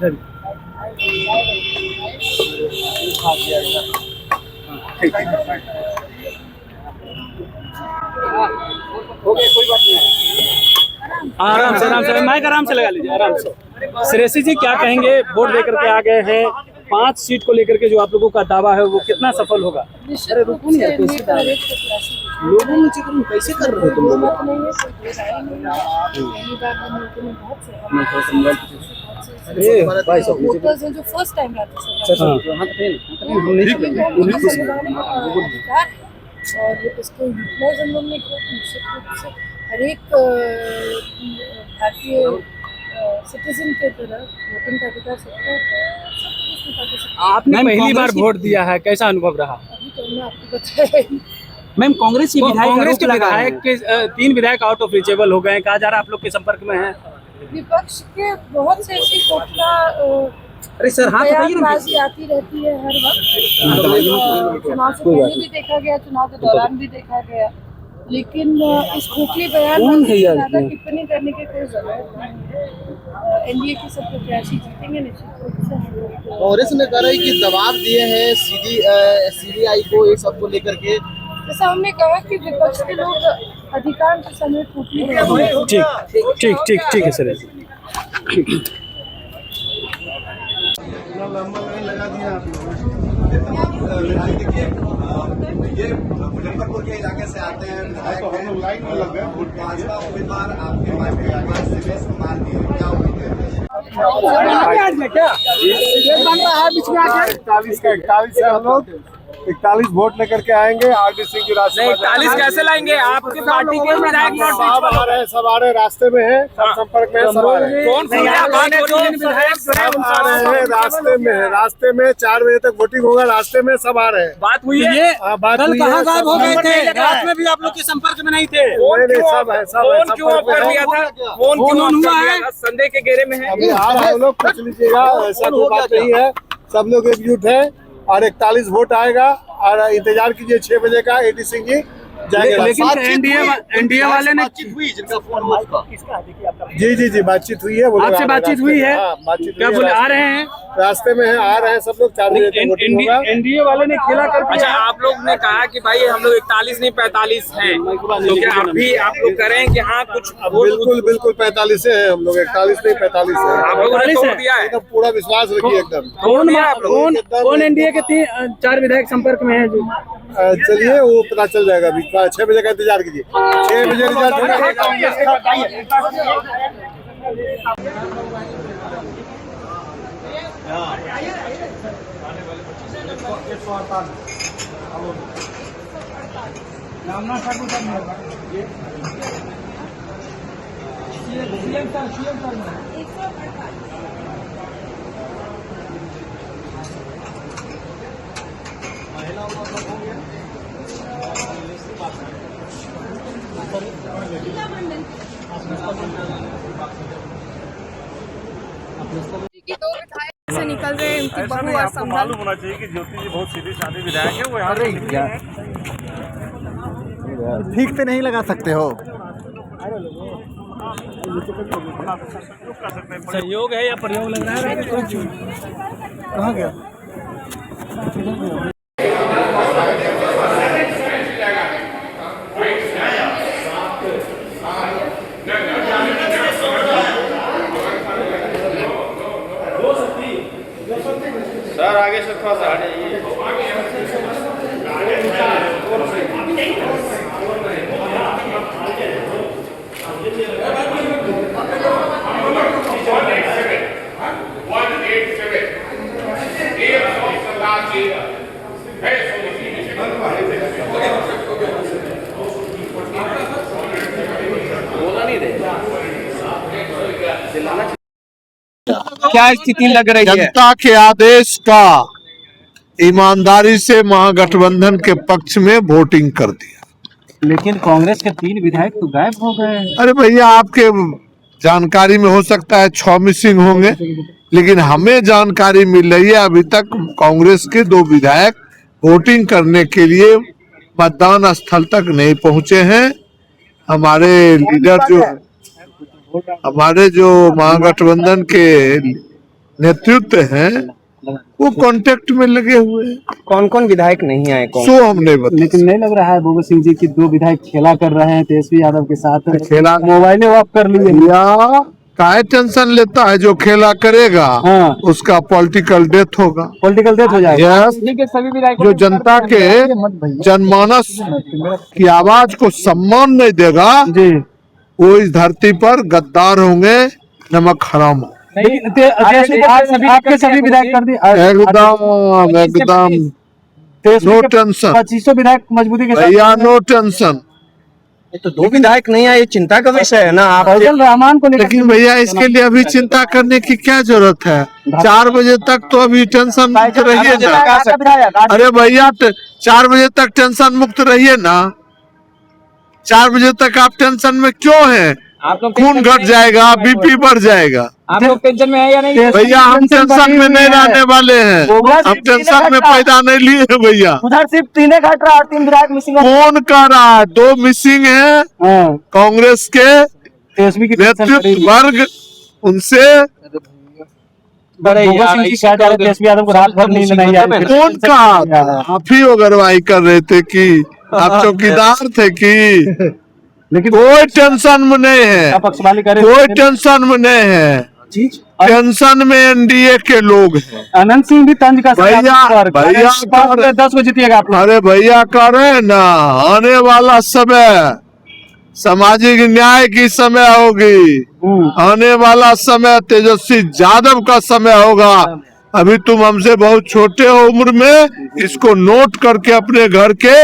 कोई बात नहीं, आराम से माइक आराम से लगा लीजिए, आराम से। श्रेयसी जी क्या कहेंगे, वोट देकर के आ गए हैं, 5 सीट को लेकर के जो आप लोगों का दावा है वो कितना सफल होगा? अरे रुको नहीं यार, लोगों में चिकन कैसे कर रहे हो तुम लोग? जो फर्स्ट टाइम और इसको यूटिलाइज हम लोग ने किया निश्चित रूप से हर एक भारतीय सिटीजन के तरह वोटिंग का अधिकार सबको। आपने पहली बार वोट दिया है, कैसा अनुभव रहा? अभी तो हमने आपको बताया। मैम कांग्रेस के विधायक के 3 विधायक आउट ऑफ रीचेबल हो गए, कहा जा रहा है आप लोग के संपर्क में है। विपक्ष के बहुत से ऐसी कोटला अरे सर बयानबाजी आती रहती है हर वक्त। चुनाव से पहले भी देखा गया, चुनाव के दौरान भी देखा गया, लेकिन इस खोखली बयान ज्यादा टिप्पणी करने की कोई जरूरत नहीं है। एनडीए के सब प्रत्याशी जीतेंगे निश्चित रूप से। कांग्रेस ने कहा है कि दबाव दिए हैं सीबीआई को ये सबको लेकर के। जैसा हमने कहा कि विपक्ष के लोग अधिकांश समय खोखली बयान। ठीक है सर। लंबा लाइन लगा दिया आप ये मुजफ्फरपुर के इलाके से आते हैं, लाइन में लग गए। भाजपा उम्मीदवार आपके सिवेश कुमार की क्या उम्मीद है? इकतालीस है हम लोग, 41 वोट लेकर के आएंगे। आरडी सिंह की राशि 41 कैसे लाएंगे? आपकी पार्टी के विधायक सब आ रहे हैं, रास्ते में है, सब संपर्क में है, सब आ रहे हैं। कौन रास्ते में 4 बजे तक वोटिंग होगा, रास्ते में सब आ रहे हैं। बात हुई है? बात हुई है। कहाँ गायब हो गए थे? रात में भी आप लोग के संपर्क में नहीं थे। सब है, फोन क्यों ऑफ कर दिया था? फोन क्यों ऑफ हुआ है? संदेह के घेरे में है। अभी आप लोग पूछ लीजिएगा, ऐसा कोई बात नहीं है। सब लोग एकजुट है और 41 वोट आएगा और इंतजार कीजिए 6 बजे का। एडी सिंह जी जाएंगे। लेकिन एनडीए वाले ने हुई जिनका फोन जी बातचीत हुई है। आपसे बातचीत हुई है? बातचीत क्या बोले? आ रहे हैं, रास्ते में है, आ रहे हैं सब लोग। 4 बजे तक वोटिंग होगा। एनडीए वाले ने खेला कर। अच्छा, आप लोग ने कहा कि भाई हम लोग 41 नहीं 45 हैं, तो क्या अभी आप लोग करें कि हाँ कुछ बिल्कुल 45 है हम लोग, 41 नहीं 45 है। आप लोगों ने तोड़ दिया है? एकदम पूरा विश्वास रखिए एकदम। कौन एनडीए के 4 विधायक संपर्क में है जो? चलिए वो पता चल जाएगा। अभी 6 बजे का इंतजार कीजिए। 6 बजे से निकल रहे हैं उनकी बहू और संभल। मालूम होना चाहिए कि ज्योति जी बहुत सीधी साधी विधायक है। वो यहाँ ठीक से नहीं लगा सकते हो। सहयोग है या प्रयोग लग रहा है? कहाँ गया? सर आगे से थोड़ा सा हट जाइए। बोला नहीं रहे। क्या स्थिति लग रही है? जनता के आदेश का ईमानदारी से महागठबंधन के पक्ष में वोटिंग कर दिया। लेकिन कांग्रेस के 3 विधायक तो गायब हो गए। अरे भैया, आपके जानकारी में हो सकता है 6 मिसिंग होंगे, लेकिन हमें जानकारी मिल रही है अभी तक कांग्रेस के 2 विधायक वोटिंग करने के लिए मतदान स्थल तक नहीं पहुंचे हैं। हमारे लीडर जो महागठबंधन के नेतृत्व हैं वो कांटेक्ट में लगे हुए हैं। कौन कौन विधायक नहीं आए? कौन? सो हमने बता लेकिन नहीं लग रहा है भगत सिंह जी की दो विधायक खेला कर रहे हैं तेजस्वी यादव के साथ, खेला मोबाइल ऑफ कर लिए। या काय टेंशन लेता है, जो खेला करेगा हाँ। उसका पॉलिटिकल डेथ होगा, पॉलिटिकल डेथ हो जाएगा। यस। जो जनता के जनमानस की आवाज को सम्मान नहीं देगा जी, वो इस धरती पर गद्दार होंगे, नमक हराम हो। आपके सभी विधायक कर दिए एकदम एकदम नो टेंशन 2500 विधायक मजबूती के साथ। भैया, नो टेंशन। तो दो विधायक नहीं आए, ये चिंता का विषय है ना। आप फैजल रहमान को लेकर लेकिन भैया इसके लिए अभी चिंता करने की क्या जरूरत है? 4 बजे तक तो अभी टेंशन मुक्त रहिए ना। अरे भैया 4 बजे तक टेंशन मुक्त रहिए ना। 4 बजे तक आप टेंशन में क्यों हैं? आप लोग खून घट जाएगा, बीपी बढ़ जाएगा। आप लोग टेंशन में है या नहीं? भैया हम टेंशन में नहीं रहने वाले हैं, हम टेंशन में पैदा नहीं लिए हैं भैया। उधर सिर्फ 3 घट रहा और 3 विधायक मिसिंग। कौन कह रहा है? 2 मिसिंग है कांग्रेस के तेजस्वी की नेतृत्व वर्ग, उनसे तेजस्वी यादव को रात भर नींद नहीं आई। कौन कहा? आप ही अगरवाही कर रहे थे कि आप चौकीदार थे कि? लेकिन कोई टेंशन में नहीं है, पक्षपाती करे, कोई टेंशन में नहीं है। टेंशन में एनडीए के लोग हैं। अनंत सिंह भी तंज का भैया 10 को जीतिएगा आप लोग। अरे भैया कह रहे हैं ना, आने वाला समय सामाजिक न्याय की समय होगी, आने वाला समय तेजस्वी यादव का समय होगा। अभी तुम हमसे बहुत छोटे हो उम्र में, इसको नोट करके अपने घर के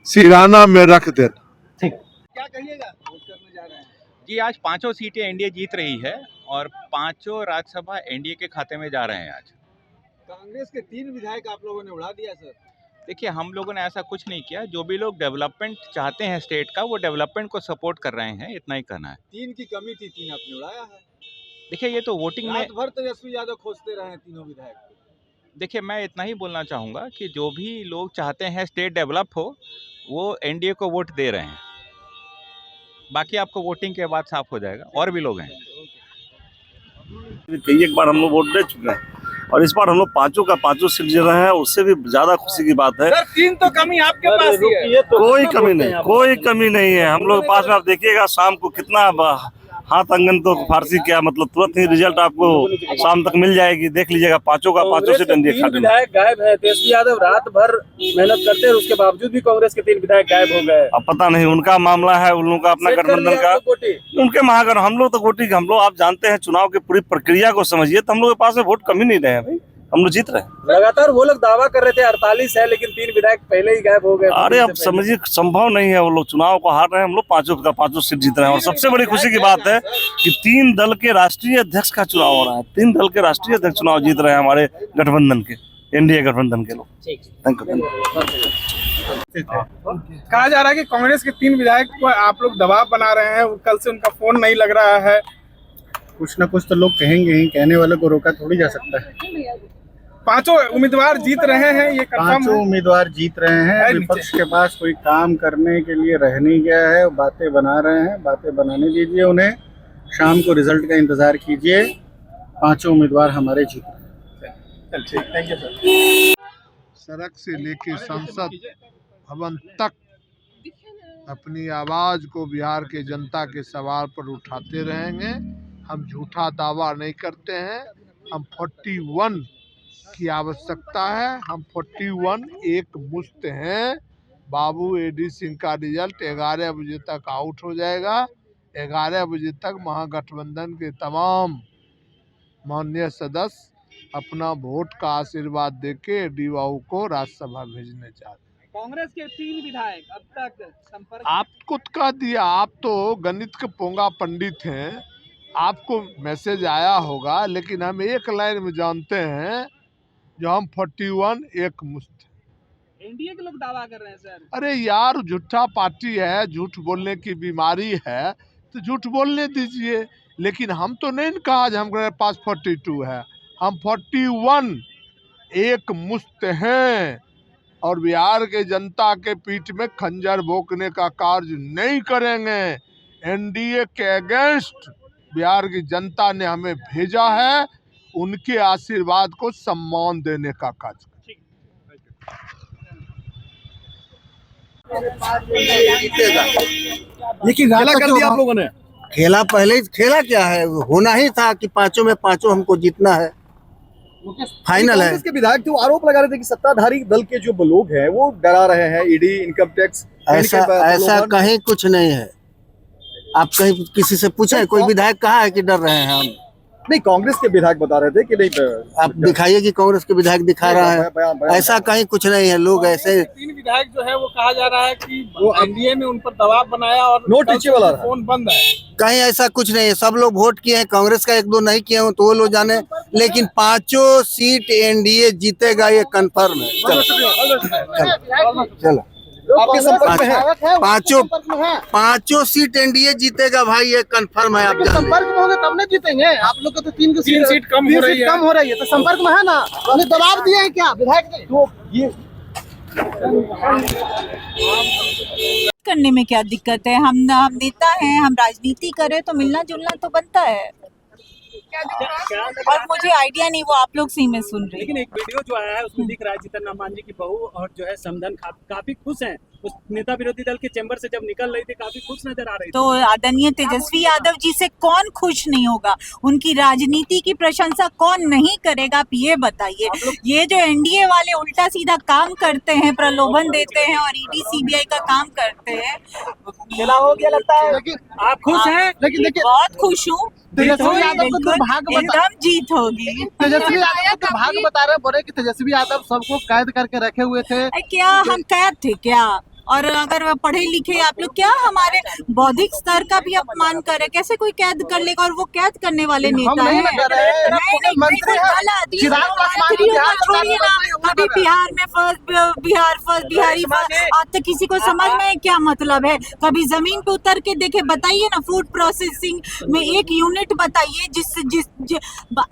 सिराना में रख देना। क्या कहिएगा? जी, आज 5 सीटें एनडीए जीत रही है और 5 राज्यसभा एनडीए के खाते में जा रहे हैं। आज कांग्रेस के 3 विधायक आप लोगों ने उड़ा दिया सर। देखिए, हम लोगों ने ऐसा कुछ नहीं किया। जो भी लोग डेवलपमेंट चाहते हैं स्टेट का, वो डेवलपमेंट को सपोर्ट कर रहे हैं, इतना ही कहना है। 3 की कमी थी, 3 आपने उड़ाया है। देखिए, ये तो वोटिंग में, रात भर तेजस्वी यादव खोजते रहे तीनों विधायक। देखिए मैं इतना ही बोलना चाहूँगा कि जो भी लोग चाहते हैं स्टेट डेवलप हो, वो एनडीए को वोट दे रहे हैं। बाकी आपको वोटिंग के बाद साफ हो जाएगा, और भी लोग हैं। कई एक बार हम लोग वोट दे चुके हैं और इस बार हम लोग 5 का 5 सीट जीत रहे हैं, उससे भी ज्यादा खुशी की बात है। 3 तो कमी आपके पास ही है। कोई कमी नहीं, कोई कमी नहीं है। हम लोग के पास में आप देखिएगा शाम को कितना हाथ अंगन तो फारसी क्या मतलब, तुरंत ही रिजल्ट आपको शाम तक मिल जाएगी। देख लीजिएगा 5 का 5 सीट एनडीए खाते में। विधायक गायब है। तेजस्वी यादव रात भर मेहनत करते हैं, उसके बावजूद भी कांग्रेस के 3 विधायक गायब हो गए। अब पता नहीं उनका मामला है, उन लोगों का अपना गठबंधन का, उनके महागठ। हम लोग तो वोटिंग, हम लोग आप जानते हैं चुनाव की पूरी प्रक्रिया को समझिए, तो हम लोग के पास में वोट कमी नहीं रहे हैं भाई, हम लोग जीत रहे हैं। लगातार वो लोग दावा कर रहे थे 48 है, लेकिन 3 विधायक पहले ही गायब हो गए। अरे अब समझिए संभव नहीं है, वो लोग चुनाव को हार रहे हैं, हम लोग 5 का 5 सीट जीत रहे हैं। और सबसे बड़ी खुशी की बात है कि 3 दल के राष्ट्रीय अध्यक्ष का चुनाव हो रहा है। 3 दल के राष्ट्रीय अध्यक्ष चुनाव जीत रहे हैं हमारे गठबंधन के, एनडीए गठबंधन के लोग। Thank you. कहा जा रहा है कि कांग्रेस के 3 विधायक को आप लोग दबाव बना रहे हैं, कल से उनका फोन नहीं लग रहा है। कुछ ना कुछ तो लोग कहेंगे ही, कहने वाले को रोका थोड़ी जा सकता है। 5 उम्मीदवार जीत रहे हैं, ये कंफर्म 5 उम्मीदवार जीत रहे हैं। विपक्ष के पास कोई काम करने के लिए रह नहीं गया है, बातें बना रहे हैं। बातें बनाने दीजिए उन्हें, शाम को रिजल्ट का इंतजार कीजिए। 5 उम्मीदवार हमारे जीत रहे हैं। ठीक, थैंक यू सर। सड़क से लेकर संसद भवन तक अपनी आवाज को बिहार के जनता के सवाल पर उठाते रहेंगे। हम झूठा दावा नहीं करते हैं। हम 41 की आवश्यकता है, हम 41 एक मुश्त हैं। बाबू एडी सिंह का रिजल्ट 11 बजे तक आउट हो जाएगा। 11 बजे तक महागठबंधन के तमाम माननीय सदस्य अपना वोट का आशीर्वाद देके एडी बाबू को राज्यसभा भेजने चाहते हैं। कांग्रेस के 3 विधायक अब तक संपर्क, आपको तो कह दिया, आप तो गणित के पोंगा पंडित हैं, आपको मैसेज आया होगा। लेकिन हम एक लाइन में जानते हैं, जो हम 41 एक मुश्त। एनडीए के लोग दावा कर रहे हैं सर। अरे यार, झूठा पार्टी है, झूठ बोलने की बीमारी है, तो झूठ बोलने दीजिए। लेकिन हम तो नहीं कहा कि हमारे पास 42 है, हम 41 एक मुश्त हैं। और बिहार के जनता के पीठ में खंजर भोंकने का कार्य नहीं करेंगे। एनडीए के अगेंस्ट बिहार की जनता ने हमें भेजा है, उनके आशीर्वाद को सम्मान देने का कार्य करें। लेकिन खेला कर दिया आप लोगों ने। खेला पहले ही खेला क्या है, होना ही था कि पांचों में पांचों हमको जीतना है, फाइनल है। कांग्रेस के विधायक थे वो आरोप लगा रहे थे कि सत्ताधारी दल के जो लोग हैं वो डरा रहे हैं, ईडी, इनकम टैक्स। ऐसा कहीं कुछ नहीं है। आप कहीं किसी से पूछे, कोई विधायक कहा है कि डर रहे हैं हम? नहीं, कांग्रेस के विधायक बता रहे थे कि नहीं। आप दिखाइए कि कांग्रेस के विधायक दिखा रहा है। ऐसा कहीं कुछ नहीं है। लोग ऐसे 3 विधायक जो है वो कहा जा रहा है कि वो एनडीए ने उन पर दबाव बनाया और नोट रीचेबल आ रहा है। फोन बंद है। कहीं ऐसा कुछ नहीं है। सब लोग वोट किए हैं, कांग्रेस का 1-2 नहीं किए हो तो वो लोग जाने, लेकिन 5 सीट एनडीए जीतेगा ये कंफर्म है। चलो आपके संपर्क में है? पांचों सीट एनडीए जीतेगा भाई, ये कंफर्म है। आप संपर्क में होंगे तब नहीं जीतेंगे। आप लोग को तो 3 सीट कम हो रही है तो संपर्क में है ना, उन्हें दबाव दिए हैं क्या विधायक ने? तो ये करने में क्या दिक्कत है? हम नेता हैं, हम राजनीति करें तो मिलना जुलना तो बनता है। और मुझे आइडिया नहीं, वो आप लोग सी में सुन रहे हैं। लेकिन एक वीडियो जो आया है उसमें दिख रहा है जीतन राम मांझी की बहू और जो है समधन काफी खुश हैं। उस नेता विरोधी दल के चैम्बर से जब निकल रही थी काफी खुश नजर आ रही थी। तो आदरणीय तेजस्वी यादव जी से कौन खुश नहीं होगा? उनकी राजनीति की प्रशंसा कौन नहीं करेगा? आप ये बताइए। ये जो एनडीए वाले उल्टा सीधा काम करते हैं, प्रलोभन देते हैं और ईडी सीबीआई का काम करते हैं। खेला हो गया लगता है। आप खुश हैं? लेकिन देखिए, बहुत खुश हूँ। तेजस्वी यादव को तो भाग एकदम जीत होगी। तेजस्वी यादव को तो भाग बता रहे, बोले कि तेजस्वी यादव सबको कैद करके रखे हुए थे। क्या हम कैद थे क्या? और अगर पढ़े लिखे आप लोग क्या हमारे बौद्धिक स्तर का भी अपमान करे? कैसे कोई कैद कर लेगा? और वो कैद करने वाले नेता है। कभी बिहार फर्स्ट बिहारी आज तक किसी को समझ में क्या मतलब है? कभी जमीन पे उतर के देखे, बताइए ना। फूड प्रोसेसिंग में एक यूनिट बताइए जिस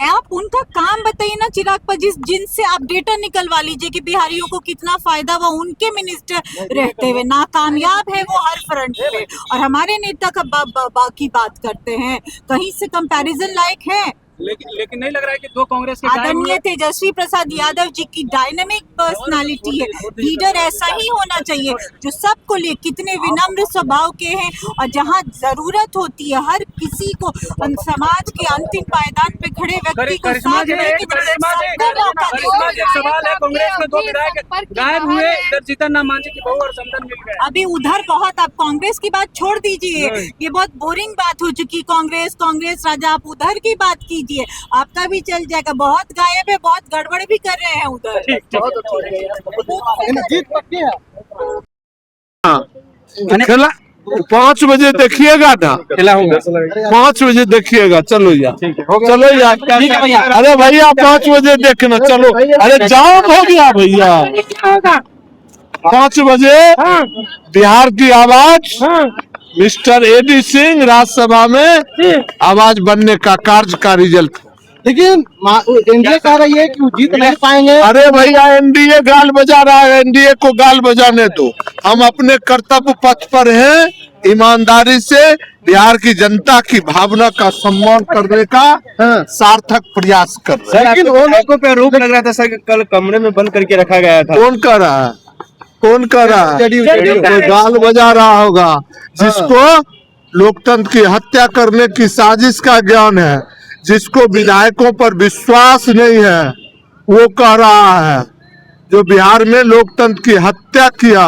आप उनका काम बताइए ना चिराग पर, जिनसे आप डेटा निकलवा लीजिए कि बिहारियों को कितना फायदा हुआ। उनके मिनिस्टर रहते हुए नाकामयाब है वो हर फ्रंट पे, और हमारे नेता का बाकी बात करते हैं। कहीं से कंपैरिजन लायक है? लेकिन नहीं लग रहा है कि 2 कांग्रेस के आदरणीय तेजस्वी प्रसाद यादव जी की डायनामिक पर्सनालिटी है। लीडर ऐसा ही होना चाहिए जो सबको लिए कितने विनम्र स्वभाव के हैं, और जहां जरूरत होती है हर किसी को समाज के अंतिम पायदान पे खड़े व्यक्ति को साथ लेके सवाल है। कांग्रेस में 2 विधायक गायब हुए, इधर जीतन राम मांझी की बहू और समधन मिल गए। अभी उधर बहुत, आप कांग्रेस की बात छोड़ दीजिए, ये बहुत बोरिंग बात हो चुकी। कांग्रेस राजा, आप उधर की बात कीजिए, आपका भी चल जाएगा। बहुत गायब है, बहुत गड़बड़ भी कर रहे हैं उधर। खेला 5 बजे देखिएगा ना, खेला होगा 5 बजे देखिएगा। चलो यार, चलो यार। अरे भैया 5 बजे देखना, चलो। अरे जाम हो गया भैया। 5 बजे बिहार की आवाज, मिस्टर एडी सिंह राज्यसभा में आवाज बनने का कार्य का रिजल्ट। लेकिन एनडीए कह रही है कि वो जीत नहीं पाएंगे। अरे भैया एनडीए गाल बजा रहा है, एनडीए को गाल बजाने दो। हम अपने कर्तव्य पथ पर हैं, ईमानदारी से बिहार की जनता की भावना का सम्मान करने का सार्थक प्रयास कर रहे हैं। लेकिन वो लोगों पे आरोप लग रहा था सर, कल कमरे में बंद करके रखा गया था। कौन कर रहा है? कौन कर रहा है? कोई गाल बजा रहा होगा जिसको लोकतंत्र की हत्या करने की साजिश का ज्ञान है, जिसको विधायकों पर विश्वास नहीं है, वो कह रहा है। जो बिहार में लोकतंत्र की हत्या किया,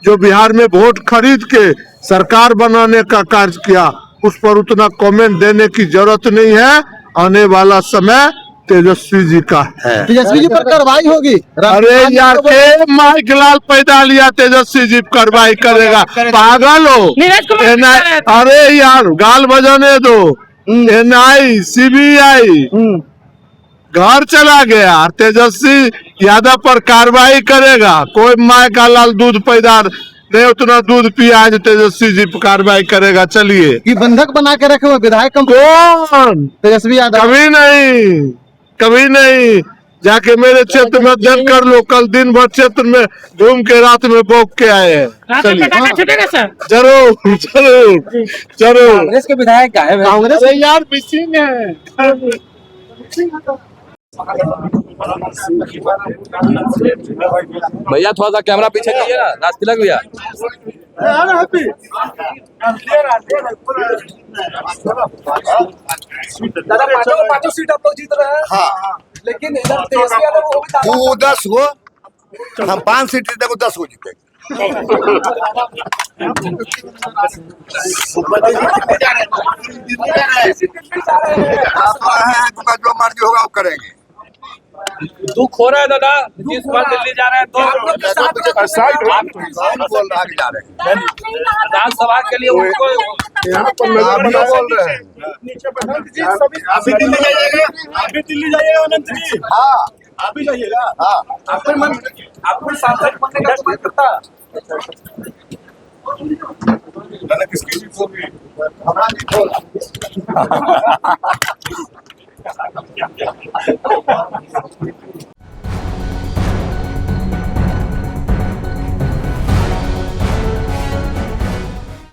जो बिहार में वोट खरीद के सरकार बनाने का कार्य किया, उस पर उतना कमेंट देने की जरूरत नहीं है। आने वाला समय तेजस्वी जी का है। तेजस्वी जी पर कार्रवाई होगी। अरे यार के माइक लाल पैदा लिया, तेजस्वी जी कार्रवाई करेगा? पागल हो? अरे यार गाल बजाने दो। एनआई सीबीआई घर चला गया, तेजस्वी यादव पर कार्रवाई करेगा। कोई माय का लाल दूध पैदा नहीं, उतना दूध पिया है तेजस्वी जी पर कार्रवाई करेगा। चलिए, ये बंधक बना के रखे हुए विधायक कौन? तेजस्वी यादव। कभी नहीं, कभी नहीं। जाके मेरे क्षेत्र में अध्ययन कर लो, कल दिन भर क्षेत्र में घूम के रात में भोग के आए हैं। जरूर जरूर जरूर। कांग्रेस के विधायक गायब है। कांग्रेस यार मिसिंग है। भैया थोड़ा सा कैमरा पीछे कीजिए ना, राज तिलक भैया। दादा पांचों सीट आप लोग जीत रहे हैं। हाँ, लेकिन इधर तेजस्वी यादव वो भी वो 10 गो, हम 5 सीट जीते, 10 गो जीतेंगे। जो मर्जी होगा वो करेंगे। दुख हो रहा है दादा, जिस बार दिल्ली जा रहे हैं तो बोल रहा है कि जा रहे हैं, राज्यसभा के लिए उनको यहाँ पर नजर बना बोल रहे हैं। अभी दिल्ली जाइएगा, अभी दिल्ली जाइएगा अनंत जी। हाँ अभी जाइएगा। हाँ, आपको सांसद बनने का मन करता है। मैंने किसकी जीत होगी? हमारा जीत होगा।